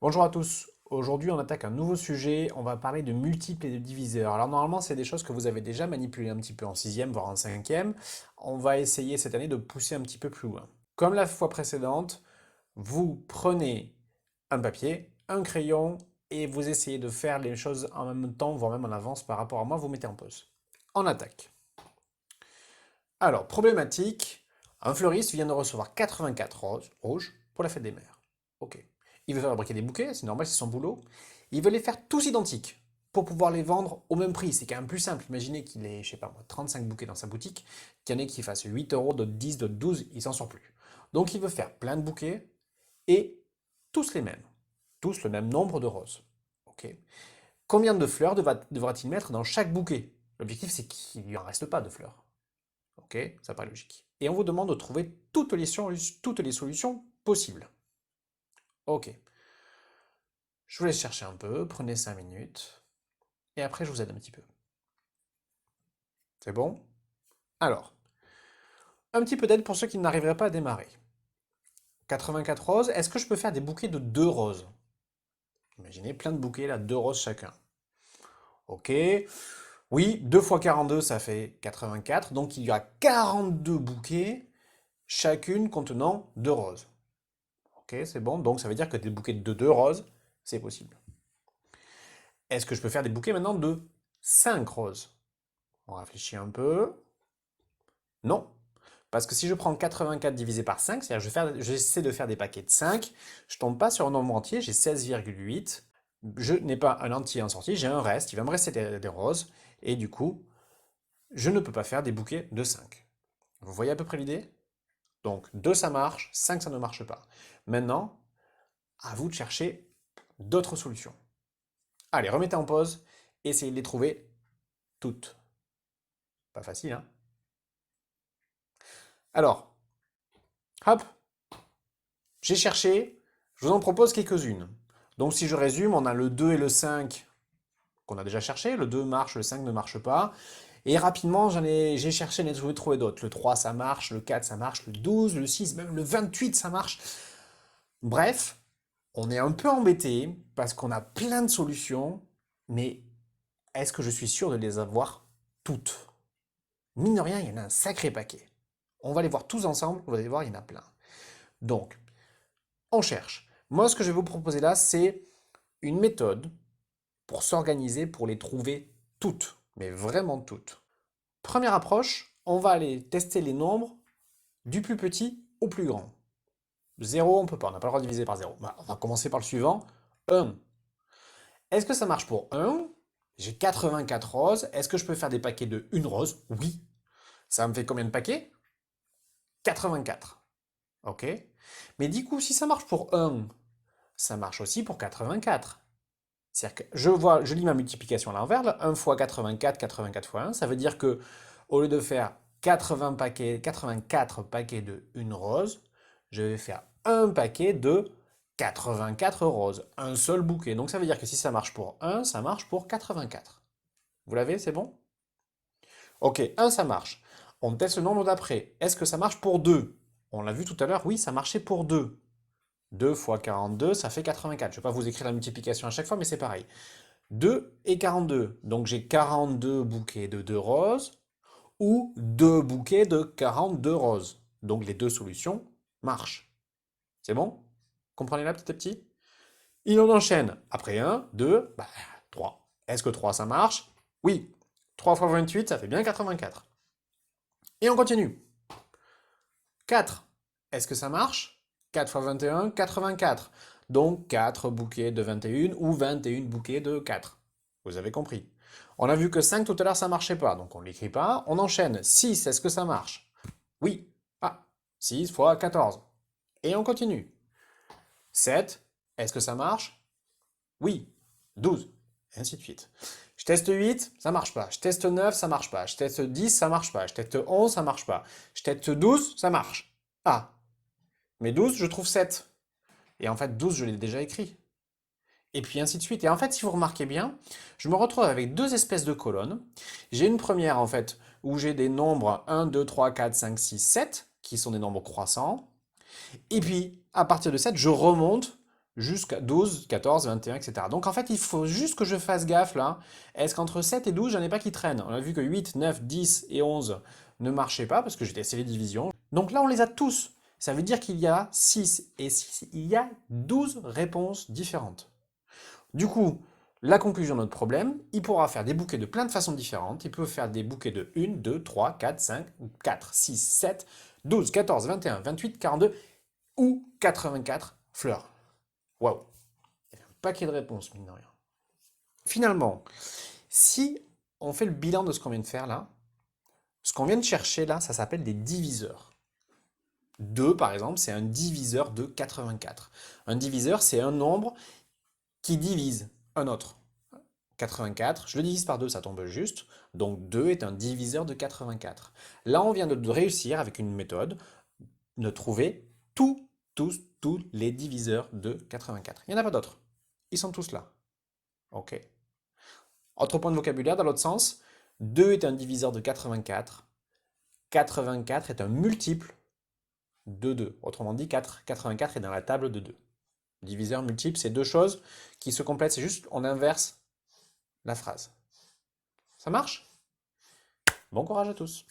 Bonjour à tous. Aujourd'hui, on attaque un nouveau sujet. On va parler de multiples et de diviseurs. Alors normalement, c'est des choses que vous avez déjà manipulées un petit peu en sixième, voire en cinquième. On va essayer cette année de pousser un petit peu plus loin. Comme la fois précédente, vous prenez un papier, un crayon et vous essayez de faire les choses en même temps, voire même en avance par rapport à moi. Vous mettez en pause. On attaque. Alors, problématique. Un fleuriste vient de recevoir 84 roses rouges pour la fête des mères. Ok. Il veut fabriquer des bouquets, c'est normal, c'est son boulot. Il veut les faire tous identiques pour pouvoir les vendre au même prix. C'est quand même plus simple. Imaginez qu'il ait, je sais pas moi, 35 bouquets dans sa boutique, qu'il y en ait qui fassent 8 euros, d'autres 10, d'autres 12, il s'en sort plus. Donc il veut faire plein de bouquets et tous les mêmes. Tous le même nombre de roses. Ok. Combien de fleurs devra-t-il mettre dans chaque bouquet? L'objectif, c'est qu'il ne lui en reste pas de fleurs. Ok, ça paraît logique. Et on vous demande de trouver toutes les solutions possibles. Ok, je vous laisse chercher un peu, prenez 5 minutes, et après je vous aide un petit peu. C'est bon? Alors, un petit peu d'aide pour ceux qui n'arriveraient pas à démarrer. 84 roses, est-ce que je peux faire des bouquets de 2 roses? Imaginez plein de bouquets là, 2 roses chacun. Ok, oui, 2 fois 42 ça fait 84, donc il y a 42 bouquets, chacune contenant 2 roses. Ok, c'est bon, donc ça veut dire que des bouquets de 2 roses, c'est possible. Est-ce que je peux faire des bouquets maintenant de 5 roses? On réfléchit un peu. Non. Parce que si je prends 84 divisé par 5, c'est-à-dire j'essaie de faire des paquets de 5, je tombe pas sur un nombre entier, j'ai 16,8. Je n'ai pas un entier en sortie, j'ai un reste, il va me rester des roses, et du coup, je ne peux pas faire des bouquets de 5. Vous voyez à peu près l'idée? Donc 2 ça marche, 5 ça ne marche pas. Maintenant, à vous de chercher d'autres solutions. Allez, remettez en pause, essayez de les trouver toutes. Pas facile, hein? Alors, hop, j'ai cherché, je vous en propose quelques-unes. Donc si je résume, on a le 2 et le 5 qu'on a déjà cherché, le 2 marche, le 5 ne marche pas. Et rapidement, j'ai cherché, j'en ai trouvé d'autres. Le 3 ça marche, le 4 ça marche, le 12, le 6, même le 28 ça marche. Bref, on est un peu embêté parce qu'on a plein de solutions, mais est-ce que je suis sûr de les avoir toutes? Mine de rien, il y en a un sacré paquet. On va les voir tous ensemble, vous allez voir, il y en a plein. Donc, on cherche. Moi, ce que je vais vous proposer là, c'est une méthode pour s'organiser, pour les trouver toutes, mais vraiment toutes. Première approche, on va aller tester les nombres du plus petit au plus grand. 0, on peut pas, on n'a pas le droit de diviser par 0. Bah, on va commencer par le suivant, 1. Est-ce que ça marche pour 1? J'ai 84 roses. Est-ce que je peux faire des paquets de 1 rose? Oui. Ça me fait combien de paquets? 84. Ok. Mais du coup, si ça marche pour 1, ça marche aussi pour 84. C'est-à-dire que je lis ma multiplication à l'envers, là, 1 fois 84, 84 fois 1, ça veut dire que au lieu de faire 84 paquets de 1 rose, je vais faire un paquet de 84 roses, un seul bouquet. Donc ça veut dire que si ça marche pour 1, ça marche pour 84. Vous l'avez, c'est bon? Ok, 1 ça marche. On teste le nombre d'après. Est-ce que ça marche pour 2? On l'a vu tout à l'heure, oui, ça marchait pour 2. 2 fois 42, ça fait 84. Je ne vais pas vous écrire la multiplication à chaque fois, mais c'est pareil. 2 et 42. Donc j'ai 42 bouquets de 2 roses ou 2 bouquets de 42 roses. Donc les deux solutions marchent. C'est bon? Comprenez là petit à petit? Il en enchaîne. Après 1, 2, 3. Est-ce que 3 ça marche? Oui. 3 fois 28, ça fait bien 84. Et on continue. 4. Est-ce que ça marche? 4 fois 21, 84. Donc 4 bouquets de 21 ou 21 bouquets de 4. Vous avez compris. On a vu que 5 tout à l'heure ça marchait pas, donc on ne l'écrit pas. On enchaîne. 6, est-ce que ça marche? Oui. Ah, 6 fois 14. Et on continue. 7, est-ce que ça marche? Oui. 12. Et ainsi de suite. Je teste 8, ça marche pas. Je teste 9, ça marche pas. Je teste 10, ça marche pas. Je teste 11, ça marche pas. Je teste 12, ça marche. Ah, mais 12, je trouve 7. Et en fait, 12, je l'ai déjà écrit. Et puis ainsi de suite. Et en fait, si vous remarquez bien, je me retrouve avec deux espèces de colonnes. J'ai une première, en fait, où j'ai des nombres 1, 2, 3, 4, 5, 6, 7, qui sont des nombres croissants. Et puis, à partir de 7, je remonte jusqu'à 12, 14, 21, etc. Donc en fait, il faut juste que je fasse gaffe là. Est-ce qu'entre 7 et 12, j'en ai pas qui traînent? On a vu que 8, 9, 10 et 11 ne marchaient pas parce que j'ai testé les divisions. Donc là, on les a tous. Ça veut dire qu'il y a 6 et 6, il y a 12 réponses différentes. Du coup, la conclusion de notre problème, il pourra faire des bouquets de plein de façons différentes. Il peut faire des bouquets de 1, 2, 3, 4, 5, 4, 6, 7, 12, 14, 21, 28, 42 ou 84 fleurs. Waouh! Il y a un paquet de réponses, mine de rien. Finalement, si on fait le bilan de ce qu'on vient de faire là, ce qu'on vient de chercher là, ça s'appelle des diviseurs. 2, par exemple, c'est un diviseur de 84. Un diviseur, c'est un nombre qui divise un autre. 84, je le divise par 2, ça tombe juste. Donc 2 est un diviseur de 84. Là, on vient de réussir, avec une méthode, de trouver tous les diviseurs de 84. Il n'y en a pas d'autres. Ils sont tous là. OK. Autre point de vocabulaire dans l'autre sens, 2 est un diviseur de 84. 84 est un multiple de 2. Autrement dit, 84 est dans la table de 2. Diviseur multiple, c'est deux choses qui se complètent. C'est juste, on inverse la phrase. Ça marche? Bon courage à tous.